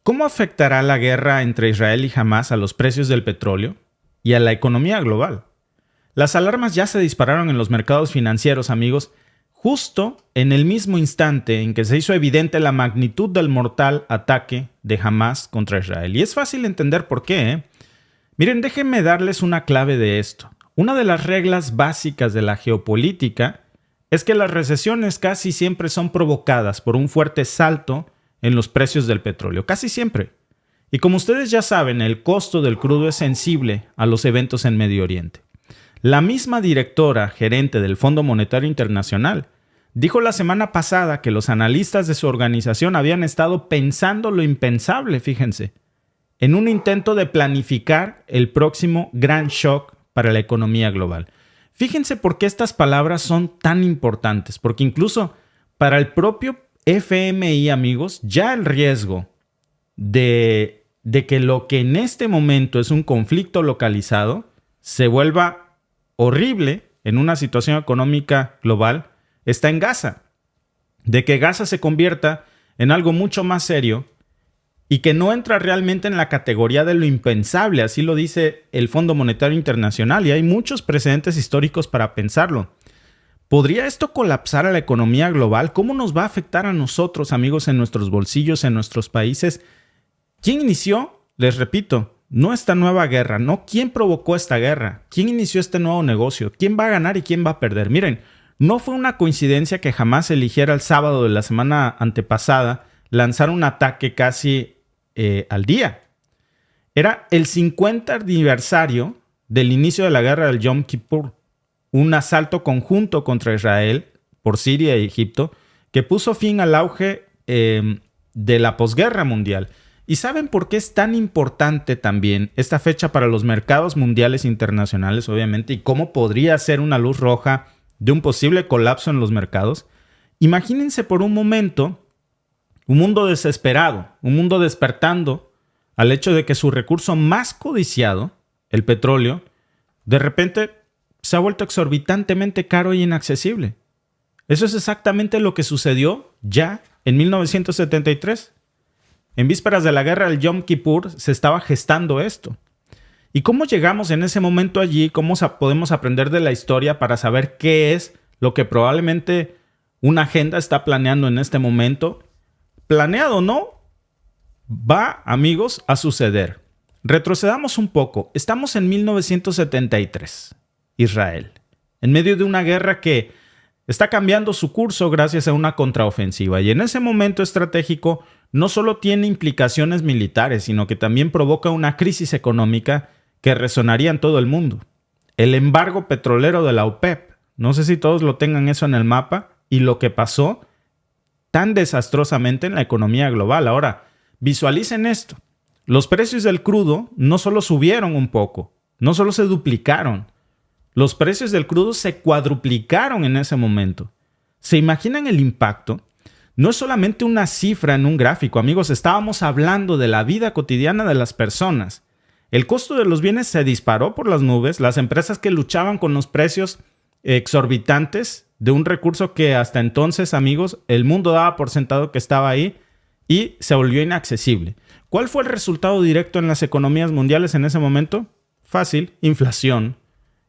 ¿Cómo afectará la guerra entre Israel y Hamás a los precios del petróleo y a la economía global? Las alarmas ya se dispararon en los mercados financieros, amigos, justo en el mismo instante en que se hizo evidente la magnitud del mortal ataque de Hamás contra Israel. Y es fácil entender por qué, ¿eh? Miren, déjenme darles una clave de esto. Una de las reglas básicas de la geopolítica es que las recesiones casi siempre son provocadas por un fuerte salto en los precios del petróleo, casi siempre. Y como ustedes ya saben, el costo del crudo es sensible a los eventos en Medio Oriente. La misma directora gerente del Fondo Monetario Internacional dijo la semana pasada que los analistas de su organización habían estado pensando lo impensable, fíjense, en un intento de planificar el próximo gran shock para la economía global. Fíjense por qué estas palabras son tan importantes, porque incluso para el propio FMI, amigos, ya el riesgo de que lo que en este momento es un conflicto localizado se vuelva horrible en una situación económica global está en Gaza. De que Gaza se convierta en algo mucho más serio y que no entra realmente en la categoría de lo impensable, así lo dice el Fondo Monetario Internacional, y hay muchos precedentes históricos para pensarlo. ¿Podría esto colapsar a la economía global? ¿Cómo nos va a afectar a nosotros, amigos, en nuestros bolsillos, en nuestros países? ¿Quién inició? Les repito, no esta nueva guerra, no quién provocó esta guerra, quién inició este nuevo negocio, quién va a ganar y quién va a perder. Miren, no fue una coincidencia que Hamás eligiera el sábado de la semana antepasada lanzar un ataque casi al día. Era el 50 aniversario del inicio de la guerra del Yom Kippur, un asalto conjunto contra Israel por Siria y Egipto que puso fin al auge de la posguerra mundial. ¿Y saben por qué es tan importante también esta fecha para los mercados mundiales internacionales, obviamente, y cómo podría ser una luz roja de un posible colapso en los mercados? Imagínense por un momento un mundo desesperado, un mundo despertando al hecho de que su recurso más codiciado, el petróleo, de repente se ha vuelto exorbitantemente caro y inaccesible. Eso es exactamente lo que sucedió ya en 1973. En vísperas de la guerra del Yom Kippur se estaba gestando esto. ¿Y cómo llegamos en ese momento allí? ¿Cómo podemos aprender de la historia para saber qué es lo que probablemente una agenda está planeando en este momento? Planeado o no, va, amigos, a suceder. Retrocedamos un poco. Estamos en 1973, Israel, en medio de una guerra que está cambiando su curso gracias a una contraofensiva. Y en ese momento estratégico no solo tiene implicaciones militares, sino que también provoca una crisis económica que resonaría en todo el mundo. El embargo petrolero de la OPEP. No sé si todos lo tengan eso en el mapa y lo que pasó tan desastrosamente en la economía global. Ahora, visualicen esto. Los precios del crudo no solo subieron un poco, no solo se duplicaron. Los precios del crudo se cuadruplicaron en ese momento. ¿Se imaginan el impacto? No es solamente una cifra en un gráfico, amigos. Estábamos hablando de la vida cotidiana de las personas. El costo de los bienes se disparó por las nubes. Las empresas que luchaban con los precios exorbitantes de un recurso que hasta entonces, amigos, el mundo daba por sentado que estaba ahí y se volvió inaccesible. ¿Cuál fue el resultado directo en las economías mundiales en ese momento? Fácil, inflación.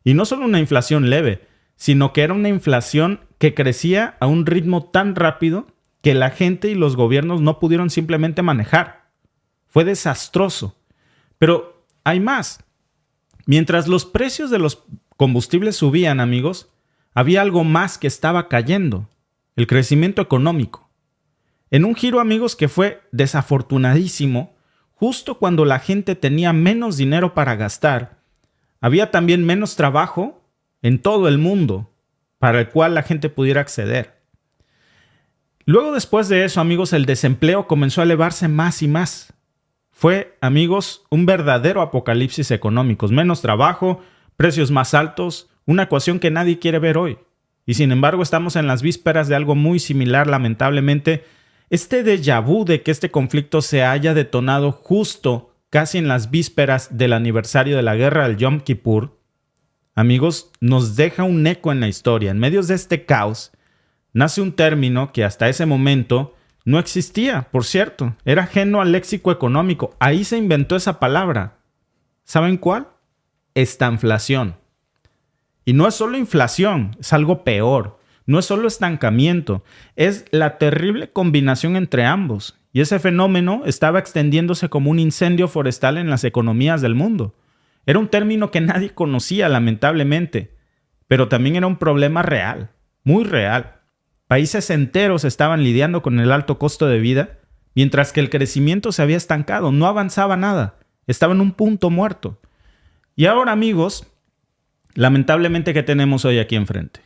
Y no solo una inflación leve, sino que era una inflación que crecía a un ritmo tan rápido que la gente y los gobiernos no pudieron simplemente manejar. Fue desastroso. Pero hay más. Mientras los precios de los combustibles subían, amigos, había algo más que estaba cayendo: el crecimiento económico. En un giro, amigos, que fue desafortunadísimo, justo cuando la gente tenía menos dinero para gastar, había también menos trabajo en todo el mundo para el cual la gente pudiera acceder. Luego, después de eso, amigos, el desempleo comenzó a elevarse más y más. Fue, amigos, un verdadero apocalipsis económico. Menos trabajo, precios más altos, una ecuación que nadie quiere ver hoy. Y sin embargo, estamos en las vísperas de algo muy similar, lamentablemente. Este déjà vu de que este conflicto se haya detonado justo casi en las vísperas del aniversario de la guerra del Yom Kippur, amigos, nos deja un eco en la historia. En medio de este caos, nace un término que hasta ese momento No existía, por cierto. Era ajeno al léxico económico. Ahí se inventó esa palabra. ¿Saben cuál? Estanflación. Y no es solo inflación, es algo peor. No es solo estancamiento, es la terrible combinación entre ambos. Y ese fenómeno estaba extendiéndose como un incendio forestal en las economías del mundo. Era un término que nadie conocía, lamentablemente, pero también era un problema real, muy real. Países enteros estaban lidiando con el alto costo de vida, mientras que el crecimiento se había estancado, no avanzaba nada, estaba en un punto muerto. Y ahora, amigos, lamentablemente, ¿qué tenemos hoy aquí enfrente?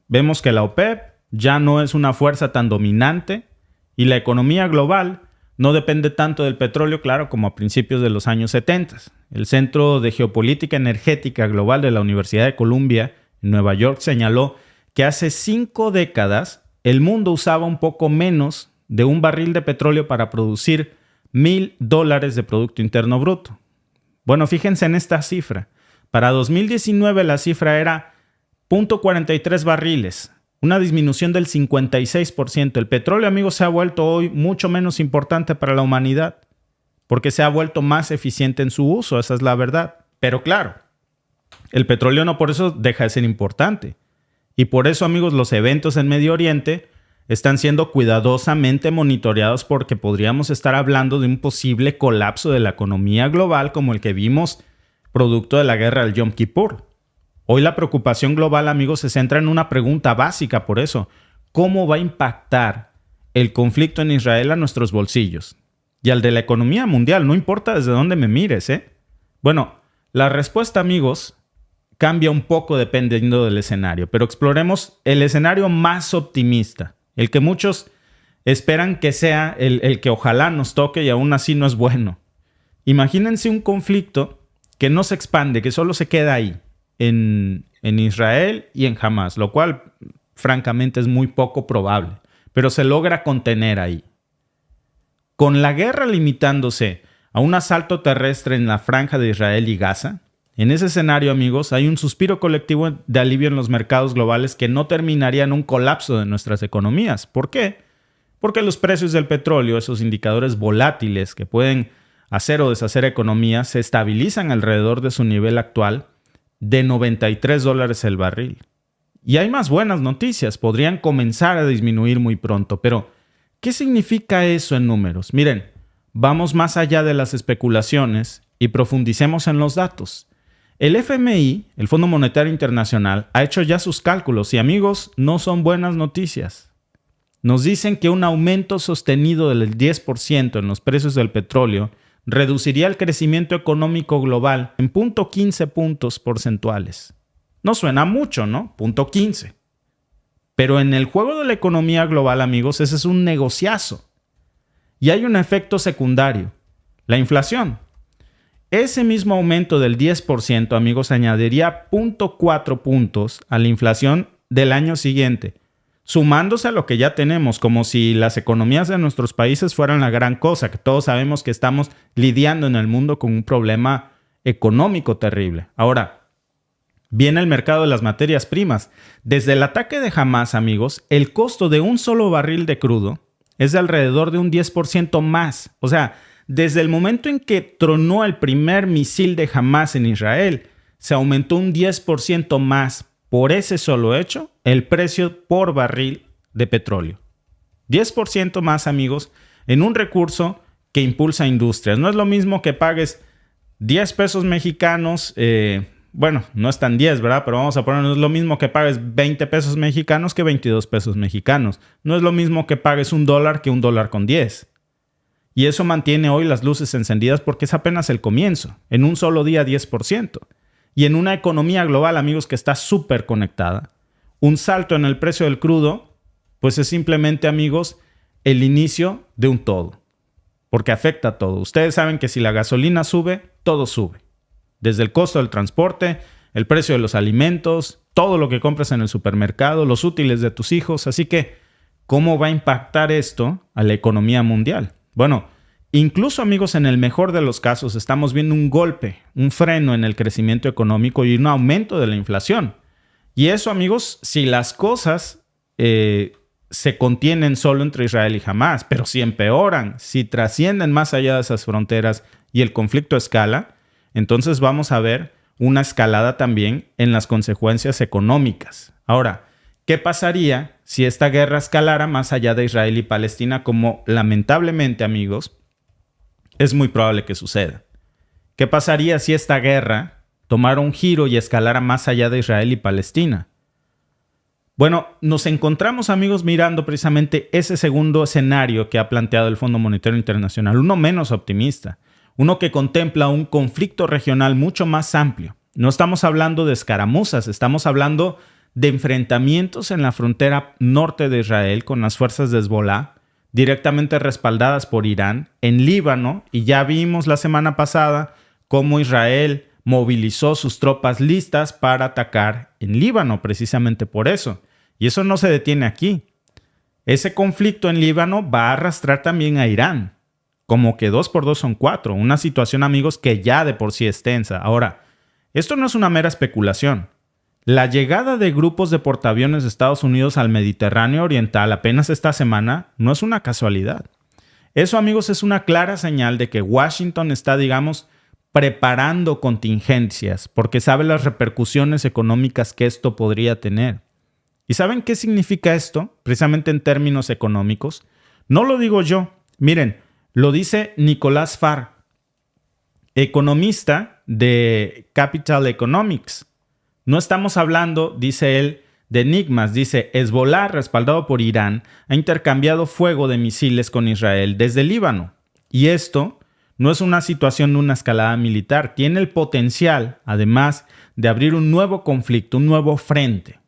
Vemos que la OPEP ya no es una fuerza tan dominante y la economía global no depende tanto del petróleo, claro, como a principios de los años 70. El Centro de Geopolítica Energética Global de la Universidad de Columbia en Nueva York señaló que hace 5 décadas el mundo usaba un poco menos de un barril de petróleo para producir $1,000 de Producto Interno Bruto. Bueno, fíjense en esta cifra. Para 2019 la cifra era 0.43 barriles, una disminución del 56%. El petróleo, amigos, se ha vuelto hoy mucho menos importante para la humanidad porque se ha vuelto más eficiente en su uso, esa es la verdad. Pero claro, el petróleo no por eso deja de ser importante. Y por eso, amigos, los eventos en Medio Oriente están siendo cuidadosamente monitoreados porque podríamos estar hablando de un posible colapso de la economía global como el que vimos producto de la guerra del Yom Kippur. Hoy la preocupación global, amigos, se centra en una pregunta básica por eso. ¿Cómo va a impactar el conflicto en Israel a nuestros bolsillos? Y al de la economía mundial, no importa desde dónde me mires, ¿eh? Bueno, la respuesta, amigos, cambia un poco dependiendo del escenario, pero exploremos el escenario más optimista, el que muchos esperan que sea el que ojalá nos toque y aún así no es bueno. Imagínense un conflicto que no se expande, que solo se queda ahí, en Israel y en Hamas, lo cual francamente es muy poco probable, pero se logra contener ahí. Con la guerra limitándose a un asalto terrestre en la franja de Israel y Gaza, en ese escenario, amigos, hay un suspiro colectivo de alivio en los mercados globales que no terminaría en un colapso de nuestras economías. ¿Por qué? Porque los precios del petróleo, esos indicadores volátiles que pueden hacer o deshacer economías, se estabilizan alrededor de su nivel actual de $93 el barril. Y hay más buenas noticias, podrían comenzar a disminuir muy pronto, pero ¿qué significa eso en números? Miren, vamos más allá de las especulaciones y profundicemos en los datos. El FMI, el Fondo Monetario Internacional, ha hecho ya sus cálculos y, amigos, no son buenas noticias. Nos dicen que un aumento sostenido del 10% en los precios del petróleo reduciría el crecimiento económico global en 0.15 puntos porcentuales. No suena mucho, ¿no? 0.15. Pero en el juego de la economía global, amigos, ese es un negociazo. Y hay un efecto secundario, la inflación. Ese mismo aumento del 10%, amigos, añadiría 0.4 puntos a la inflación del año siguiente, sumándose a lo que ya tenemos, como si las economías de nuestros países fueran la gran cosa, que todos sabemos que estamos lidiando en el mundo con un problema económico terrible. Ahora, viene el mercado de las materias primas. Desde el ataque de Hamas, amigos, el costo de un solo barril de crudo es de alrededor de un 10% más. O sea, desde el momento en que tronó el primer misil de Hamas en Israel, se aumentó un 10% más por ese solo hecho el precio por barril de petróleo. 10% más, amigos, en un recurso que impulsa industrias. No es lo mismo que pagues 10 pesos mexicanos, bueno, no están 10, ¿verdad? Pero vamos a poner, no es lo mismo que pagues 20 pesos mexicanos que 22 pesos mexicanos. No es lo mismo que pagues $1 que $1.10. Y eso mantiene hoy las luces encendidas porque es apenas el comienzo. En un solo día, 10%. Y en una economía global, amigos, que está súper conectada, un salto en el precio del crudo, pues es simplemente, amigos, el inicio de un todo. Porque afecta a todo. Ustedes saben que si la gasolina sube, todo sube. Desde el costo del transporte, el precio de los alimentos, todo lo que compras en el supermercado, los útiles de tus hijos. Así que, ¿cómo va a impactar esto a la economía mundial? Bueno, incluso, amigos, en el mejor de los casos estamos viendo un golpe, un freno en el crecimiento económico y un aumento de la inflación. Y eso, amigos, si las cosas se contienen solo entre Israel y Hamás, pero si empeoran, si trascienden más allá de esas fronteras y el conflicto escala, entonces vamos a ver una escalada también en las consecuencias económicas. Ahora, ¿qué pasaría si esta guerra escalara más allá de Israel y Palestina, como lamentablemente, amigos, es muy probable que suceda? ¿Qué pasaría si esta guerra tomara un giro y escalara más allá de Israel y Palestina? Bueno, nos encontramos, amigos, mirando precisamente ese segundo escenario que ha planteado el Fondo Monetario Internacional, uno menos optimista, uno que contempla un conflicto regional mucho más amplio. No estamos hablando de escaramuzas, estamos hablando de enfrentamientos en la frontera norte de Israel con las fuerzas de Hezbollah, directamente respaldadas por Irán, en Líbano, y ya vimos la semana pasada cómo Israel movilizó sus tropas listas para atacar en Líbano, precisamente por eso. Y eso no se detiene aquí. Ese conflicto en Líbano va a arrastrar también a Irán. Como que 2 por 2 son 4. Una situación, amigos, que ya de por sí es tensa. Ahora, esto no es una mera especulación. La llegada de grupos de portaaviones de Estados Unidos al Mediterráneo Oriental apenas esta semana no es una casualidad. Eso, amigos, es una clara señal de que Washington está, digamos, preparando contingencias porque sabe las repercusiones económicas que esto podría tener. ¿Y saben qué significa esto? Precisamente en términos económicos. No lo digo yo. Miren, lo dice Nicolás Farr, economista de Capital Economics. No estamos hablando, dice él, de enigmas. Dice, Hezbollah, respaldado por Irán, ha intercambiado fuego de misiles con Israel desde Líbano. Y esto no es una situación de una escalada militar. Tiene el potencial, además, de abrir un nuevo conflicto, un nuevo frente.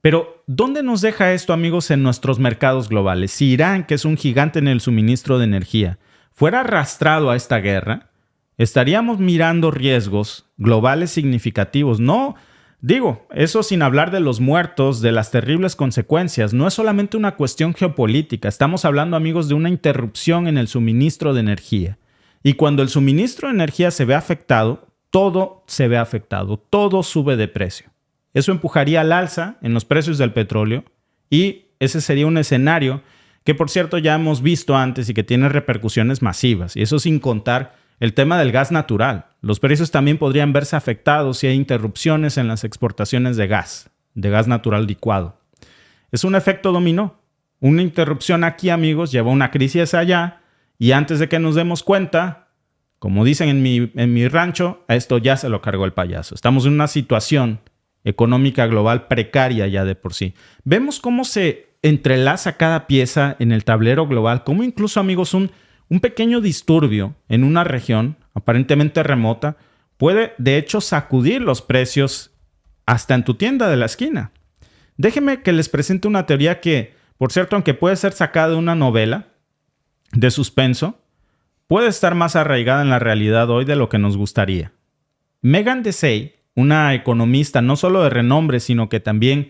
Pero, ¿dónde nos deja esto, amigos, en nuestros mercados globales? Si Irán, que es un gigante en el suministro de energía, fuera arrastrado a esta guerra, estaríamos mirando riesgos globales significativos. No, digo, eso sin hablar de los muertos, de las terribles consecuencias. No es solamente una cuestión geopolítica. Estamos hablando, amigos, de una interrupción en el suministro de energía. Y cuando el suministro de energía se ve afectado, todo se ve afectado, todo sube de precio. Eso empujaría al alza en los precios del petróleo y ese sería un escenario que, por cierto, ya hemos visto antes y que tiene repercusiones masivas. Y eso sin contar el tema del gas natural. Los precios también podrían verse afectados si hay interrupciones en las exportaciones de gas natural licuado. Es un efecto dominó. Una interrupción aquí, amigos, lleva a una crisis allá y antes de que nos demos cuenta, como dicen en mi rancho, a esto ya se lo cargó el payaso. Estamos en una situación económica global precaria ya de por sí. Vemos cómo se entrelaza cada pieza en el tablero global, cómo incluso, amigos, un pequeño disturbio en una región aparentemente remota puede, de hecho, sacudir los precios hasta en tu tienda de la esquina. Déjenme que les presente una teoría que, por cierto, aunque puede ser sacada de una novela de suspenso, puede estar más arraigada en la realidad hoy de lo que nos gustaría. Megan Desai, una economista no solo de renombre, sino que también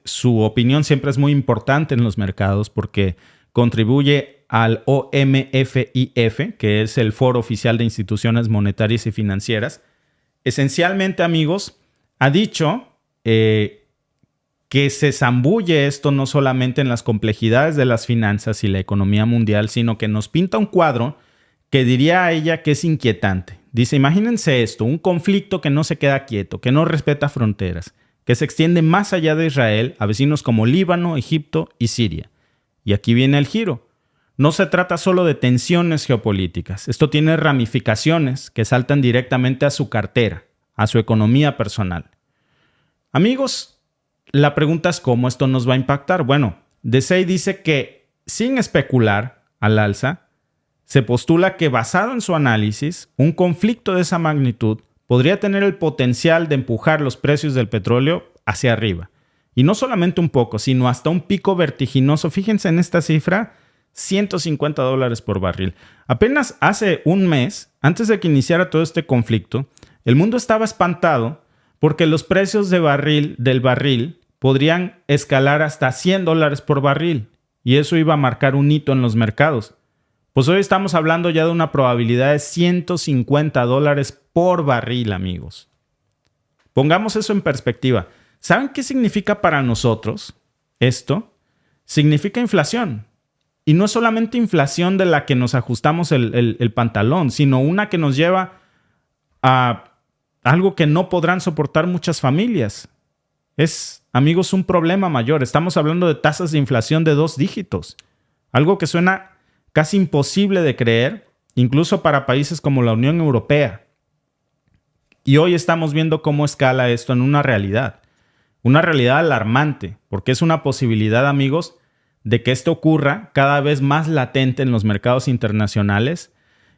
su opinión siempre es muy importante en los mercados porque contribuye al OMFIF, que es el Foro Oficial de Instituciones Monetarias y Financieras. Esencialmente, amigos, ha dicho que se zambulle esto no solamente en las complejidades de las finanzas y la economía mundial, sino que nos pinta un cuadro que diría a ella que es inquietante. Dice, imagínense esto, un conflicto que no se queda quieto, que no respeta fronteras, que se extiende más allá de Israel a vecinos como Líbano, Egipto y Siria. Y aquí viene el giro. No se trata solo de tensiones geopolíticas. Esto tiene ramificaciones que saltan directamente a su cartera, a su economía personal. Amigos, la pregunta es cómo esto nos va a impactar. Bueno, Desai dice que, sin especular al alza, se postula que, basado en su análisis, un conflicto de esa magnitud podría tener el potencial de empujar los precios del petróleo hacia arriba. Y no solamente un poco, sino hasta un pico vertiginoso. Fíjense en esta cifra, $150 por barril. Apenas hace un mes, antes de que iniciara todo este conflicto, el mundo estaba espantado porque los precios del barril podrían escalar hasta $100 por barril. Y eso iba a marcar un hito en los mercados. Pues hoy estamos hablando ya de una probabilidad de $150 por barril, amigos. Pongamos eso en perspectiva. ¿Saben qué significa para nosotros? esto, significa inflación. Y no es solamente inflación de la que nos ajustamos el pantalón, sino una que nos lleva a algo que no podrán soportar muchas familias. Es, amigos, un problema mayor. Estamos hablando de tasas de inflación de 2 dígitos. Algo que suena casi imposible de creer, incluso para países como la Unión Europea. Y hoy estamos viendo cómo escala esto en una realidad alarmante, porque es una posibilidad, amigos, de que esto ocurra cada vez más latente en los mercados internacionales.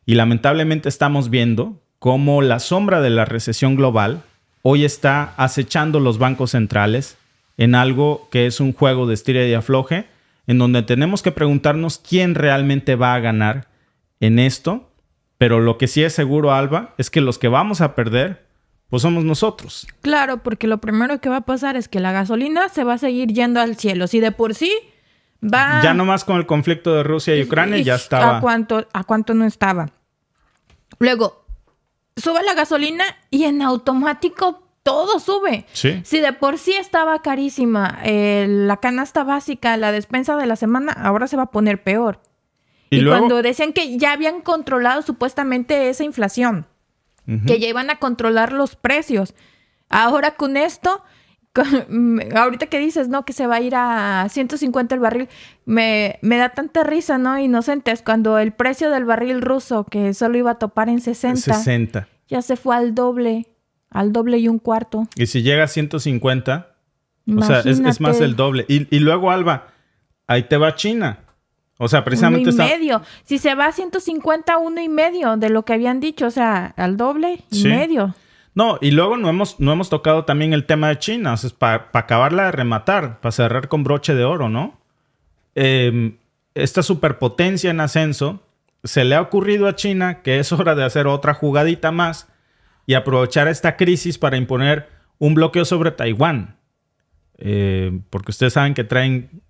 Y lamentablemente estamos viendo cómo la sombra de la recesión global hoy está acechando los bancos centrales en algo que es un juego de estira y afloje, en donde tenemos que preguntarnos quién realmente va a ganar en esto. Pero lo que sí es seguro, Alba, es que los que vamos a perder, pues somos nosotros. Claro, porque lo primero que va a pasar es que la gasolina se va a seguir yendo al cielo. Si de por sí va... Ya nomás con el conflicto de Rusia y Ucrania ya estaba... ¿A cuánto no estaba? Luego, sube la gasolina y en automático todo sube. Sí. Si de por sí estaba carísima la canasta básica, la despensa de la semana, ahora se va a poner peor. Y luego, cuando decían que ya habían controlado supuestamente esa inflación, que ya iban a controlar los precios. Ahora con esto, ahorita que dices, ¿no? Que se va a ir a 150 el barril, me da tanta risa, ¿no? Inocentes, cuando el precio del barril ruso, que solo iba a topar en 60, ya se fue al doble y un cuarto. Y si llega a 150, imagínate. O sea, es más del doble. Y luego, Alba, ahí te va China. O sea, precisamente 1.5. Si se va a 150, 1.5 de lo que habían dicho. O sea, al doble y medio. No, y luego no hemos tocado también el tema de China. O sea, para acabarla de rematar, para cerrar con broche de oro, ¿no? Esta superpotencia en ascenso, se le ha ocurrido a China que es hora de hacer otra jugadita más y aprovechar esta crisis para imponer un bloqueo sobre Taiwán. Porque ustedes saben que traen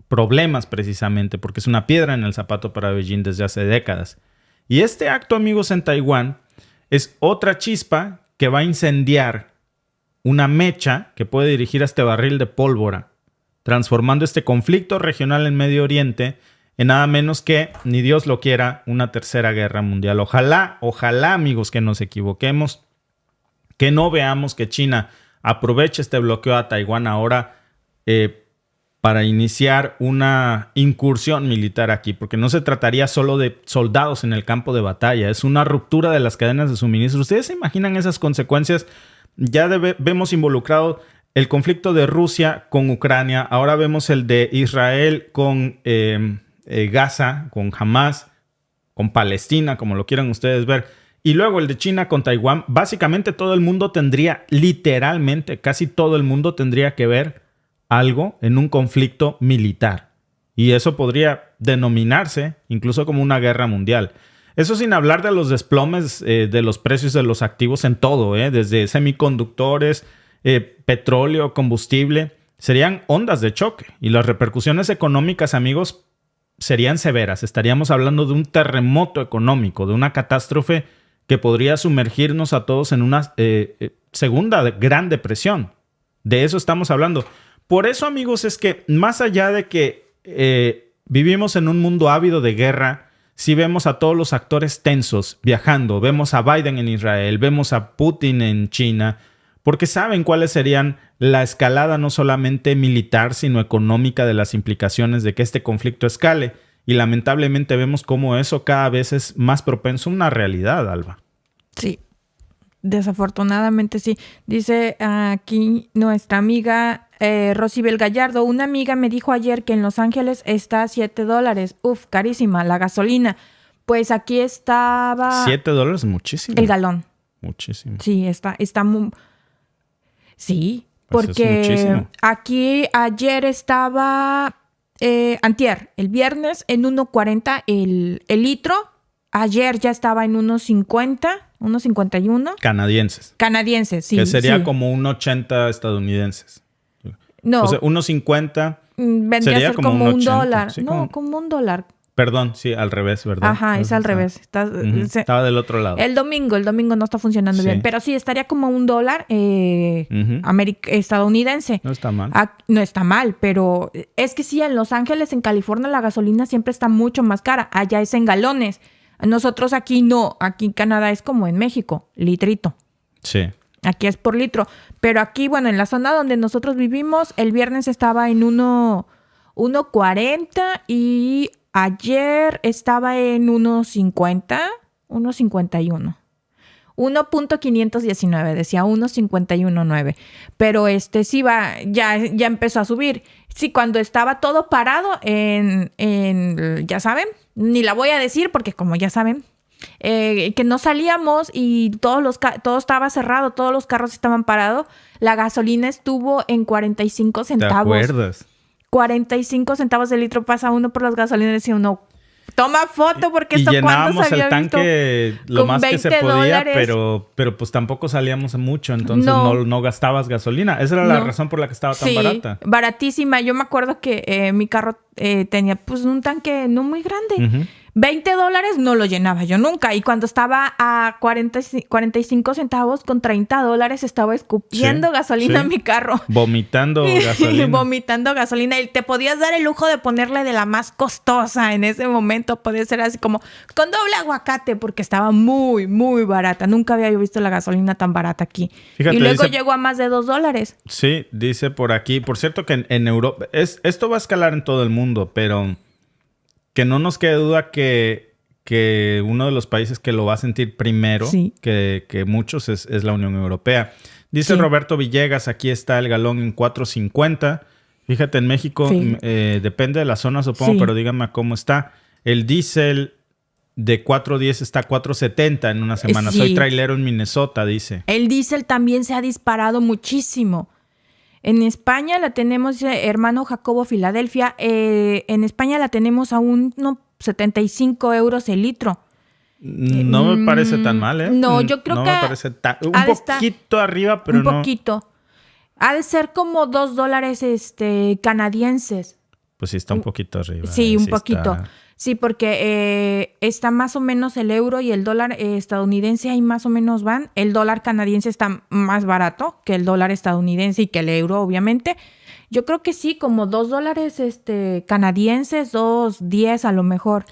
problemas precisamente, porque es una piedra en el zapato para Beijing desde hace décadas. Y este acto, amigos, en Taiwán es otra chispa que va a incendiar una mecha que puede dirigir a este barril de pólvora, transformando este conflicto regional en Medio Oriente en nada menos que, ni Dios lo quiera, una tercera guerra mundial. Ojalá, amigos, que nos equivoquemos, que no veamos que China aproveche este bloqueo a Taiwán ahora para iniciar una incursión militar aquí, porque no se trataría solo de soldados en el campo de batalla, es una ruptura de las cadenas de suministro. ¿Ustedes se imaginan esas consecuencias? Ya vemos involucrado el conflicto de Rusia con Ucrania, ahora vemos el de Israel con Gaza, con Hamas, con Palestina, como lo quieran ustedes ver, y luego el de China con Taiwán. Básicamente todo el mundo tendría, literalmente, casi todo el mundo tendría que ver algo en un conflicto militar. Y eso podría denominarse incluso como una guerra mundial. Eso sin hablar de los desplomes de los precios de los activos en todo, desde semiconductores, petróleo, combustible. Serían ondas de choque. Y las repercusiones económicas, amigos, serían severas. Estaríamos hablando de un terremoto económico, de una catástrofe que podría sumergirnos a todos en una segunda gran depresión. De eso estamos hablando. Por eso, amigos, es que más allá de que vivimos en un mundo ávido de guerra, sí vemos a todos los actores tensos viajando. Vemos a Biden en Israel, vemos a Putin en China, porque saben cuáles serían la escalada no solamente militar, sino económica de las implicaciones de que este conflicto escale. Y lamentablemente vemos cómo eso cada vez es más propenso a una realidad, Alba. Sí. Desafortunadamente sí. Dice aquí nuestra amiga Rosibel Gallardo. Una amiga me dijo ayer que en Los Ángeles está a $7. Uf, carísima la gasolina. Pues aquí estaba... $7 muchísimo. El galón. Muchísimo. Sí, está muy... Sí, pues porque aquí ayer estaba... antier, el viernes en 1.40 el litro. Ayer ya estaba en 1.50, 1.51. Canadienses, sí. Que sería como 1.80 estadounidenses. No. O sea, 1.50 vendría sería a ser como un 1.80. dólar. Sí, no, como un dólar. Perdón, sí, al revés, ¿verdad? Ajá, es al revés. Estaba del otro lado. El domingo no está funcionando bien. Pero sí, estaría como $1 estadounidense. No está mal. No está mal, pero es que sí, en Los Ángeles, en California, la gasolina siempre está mucho más cara. Allá es en galones. Nosotros aquí no. Aquí en Canadá es como en México, litrito. Sí. Aquí es por litro. Pero aquí, bueno, en la zona donde nosotros vivimos, el viernes estaba en 1.40 y ayer estaba en 1.50, 1.51. 1.519, decía 1.519. Pero sí ya empezó a subir. Sí, cuando estaba todo parado ya saben, ni la voy a decir porque como ya saben, que no salíamos y todo estaba cerrado, todos los carros estaban parados, la gasolina estuvo en 45 centavos. ¿Te acuerdas? 45 centavos el litro. Pasa uno por las gasolineras y uno toma foto porque y esto llenábamos cuántos había el tanque visto lo más que se podía, $20. pero pues tampoco salíamos mucho, entonces no gastabas gasolina. Esa era la razón por la que estaba tan barata. Baratísima. Yo me acuerdo que mi carro tenía pues un tanque no muy grande. $20 no lo llenaba yo nunca. Y cuando estaba a 45 centavos, con $30 estaba escupiendo gasolina en mi carro. Vomitando gasolina. Vomitando gasolina. Y te podías dar el lujo de ponerle de la más costosa en ese momento. Podía ser así como con doble aguacate porque estaba muy, muy barata. Nunca había yo visto la gasolina tan barata aquí. Fíjate, y luego llegó a más de $2. Sí, dice por aquí. Por cierto que en Europa... Esto va a escalar en todo el mundo, pero... Que no nos quede duda que uno de los países que lo va a sentir primero que muchos es la Unión Europea. Dice Roberto Villegas, aquí está el galón en 4.50. Fíjate, en México depende de la zona, supongo, pero díganme cómo está. El diésel de 4.10 está a 4.70 en una semana. Soy trailero en Minnesota, dice. El diésel también se ha disparado muchísimo. En España la tenemos, hermano Jacobo Filadelfia, en España la tenemos a 75 euros el litro. No me parece tan mal, ¿eh? No, yo creo que... No me parece un poquito arriba, pero no... Un poquito. Ha de ser como $2 canadienses. Pues sí está un poquito arriba. Sí, un poquito. Sí, porque está más o menos el euro y el dólar estadounidense ahí más o menos van. El dólar canadiense está más barato que el dólar estadounidense y que el euro, obviamente. Yo creo que sí, como $2 canadienses, 2.10 a lo mejor.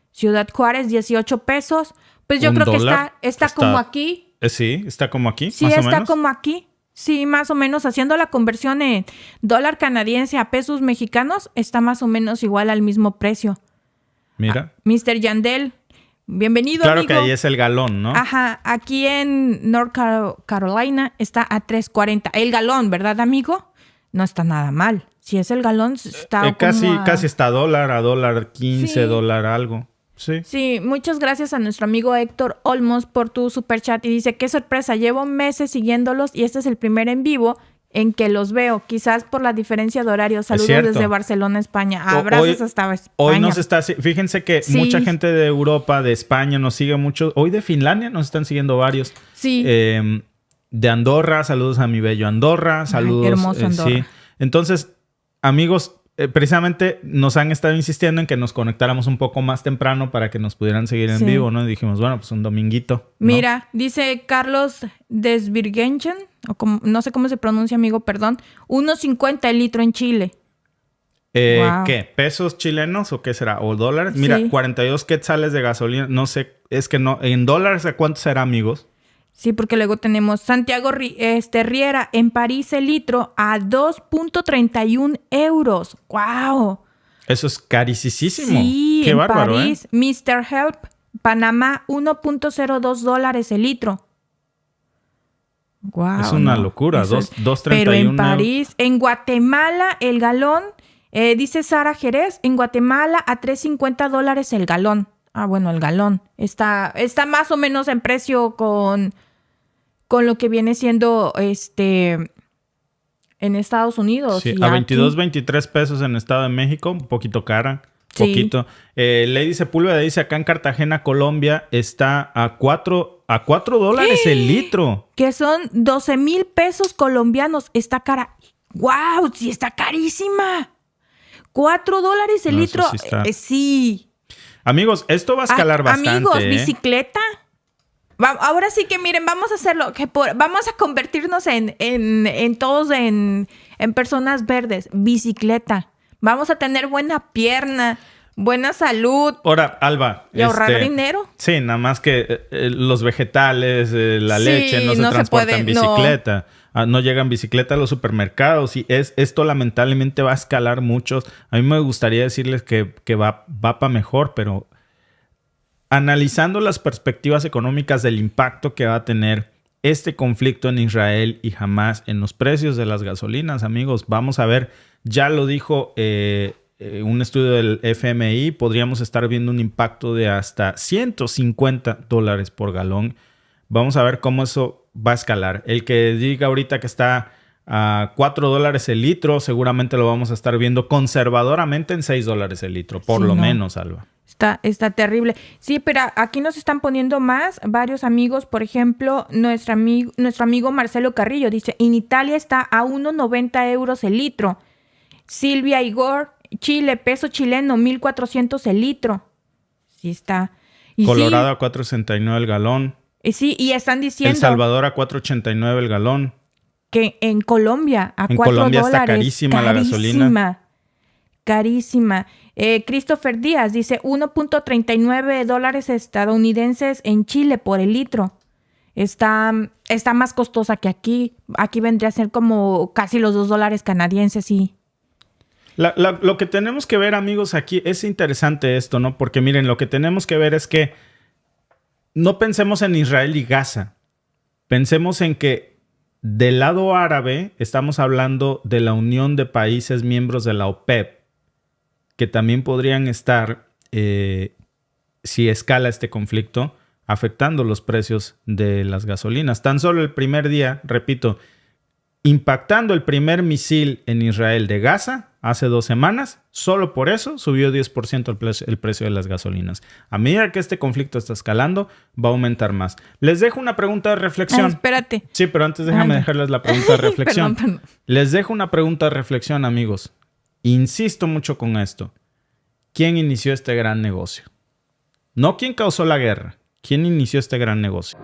Ciudad Juárez, 18 pesos. Pues yo creo que está como aquí. Sí, está como aquí, sí, más o menos. Sí, está como aquí. Sí, más o menos. Haciendo la conversión en dólar canadiense a pesos mexicanos, está más o menos igual al mismo precio. Mira. Mr. Yandel, bienvenido, claro amigo. Que ahí es el galón, ¿no? Ajá, aquí en North Carolina está a $3.40. El galón, ¿verdad, amigo? No está nada mal. Si es el galón, está casi está a $1.15, $1 algo. Sí. Sí, muchas gracias a nuestro amigo Héctor Olmos por tu superchat. Y dice, qué sorpresa, llevo meses siguiéndolos y este es el primer en vivo en que los veo, quizás por la diferencia de horario. Saludos desde Barcelona, España. Abrazos hasta España. Hoy nos está... Fíjense que mucha gente de Europa, de España nos sigue mucho. Hoy de Finlandia nos están siguiendo varios. Sí. De Andorra, saludos a mi bello Andorra. Saludos. Ay, hermoso Andorra. Sí. Entonces, amigos, precisamente nos han estado insistiendo en que nos conectáramos un poco más temprano para que nos pudieran seguir en vivo, ¿no? Y dijimos, bueno, pues un dominguito, ¿no? Mira, dice Carlos Desvirgenchen, no sé cómo se pronuncia, amigo, perdón, 1.50 el litro en Chile. Wow. ¿Qué? ¿Pesos chilenos o qué será? ¿O dólares? Mira, 42 quetzales de gasolina, no sé, es que no, ¿en dólares a cuánto será, amigos? Sí, porque luego tenemos Santiago Riera en París el litro a 2.31 euros. ¡Wow! Eso es carísimo. Sí, qué en bárbaro, París, Mr. Help, Panamá, $1.02 el litro. Wow, es una locura, 2.31. Pero en París, en Guatemala, el galón, dice Sara Jerez, en Guatemala a $3.50 el galón. Ah, bueno, el galón. Está más o menos en precio con lo que viene siendo en Estados Unidos. Sí, a 22, 23 pesos en Estado de México, un poquito cara. Poquito. Lady Sepúlveda dice, acá en Cartagena, Colombia, está a $4 el litro. Que son 12,000 pesos colombianos. Está cara. ¡Wow! Sí, está carísima. $4 el litro. Sí, está... sí. Amigos, esto va a escalar bastante. Amigos, bicicleta. Ahora sí que miren, vamos a hacerlo. Vamos a convertirnos en todos en personas verdes. Bicicleta. Vamos a tener buena pierna, buena salud. Ahora, Alba. Y ahorrar dinero. Sí, nada más que los vegetales, la leche no se transportan en bicicleta. No llegan bicicleta a los supermercados. Y esto lamentablemente va a escalar mucho. A mí me gustaría decirles que va para mejor, pero analizando las perspectivas económicas del impacto que va a tener este conflicto en Israel y Hamás en los precios de las gasolinas, amigos, vamos a ver, ya lo dijo un estudio del FMI, podríamos estar viendo un impacto de hasta $150 por galón. Vamos a ver cómo eso va a escalar. El que diga ahorita que está a $4 el litro, seguramente lo vamos a estar viendo conservadoramente en $6 el litro, por lo menos, Alba. Está terrible. Sí, pero aquí nos están poniendo más varios amigos. Por ejemplo, nuestro amigo Marcelo Carrillo dice, en Italia está a 1.90 euros el litro. Silvia Igor, Chile, peso chileno, 1.400 el litro. Sí está. Y Colorado a 4.69 el galón. Sí, y están diciendo... El Salvador a 4.89 el galón. Que en Colombia a $4. Colombia está carísima la gasolina. Carísima. Christopher Díaz dice $1.39 estadounidenses en Chile por el litro. Está más costosa que aquí. Aquí vendría a ser como casi los $2 canadienses, sí. Lo que tenemos que ver, amigos, aquí es interesante esto, ¿no? Porque miren, lo que tenemos que ver es que no pensemos en Israel y Gaza. Pensemos en que del lado árabe estamos hablando de la unión de países miembros de la OPEP, que también podrían estar, si escala este conflicto, afectando los precios de las gasolinas. Tan solo el primer día, repito, impactando el primer misil en Israel de Gaza hace 2 semanas, solo por eso subió 10% el precio de las gasolinas. A medida que este conflicto está escalando, va a aumentar más. Les dejo una pregunta de reflexión. Espérate. Sí, pero antes déjame dejarles la pregunta de reflexión. Perdón. Les dejo una pregunta de reflexión, amigos. Insisto mucho con esto. ¿Quién inició este gran negocio? No quién causó la guerra. ¿Quién inició este gran negocio?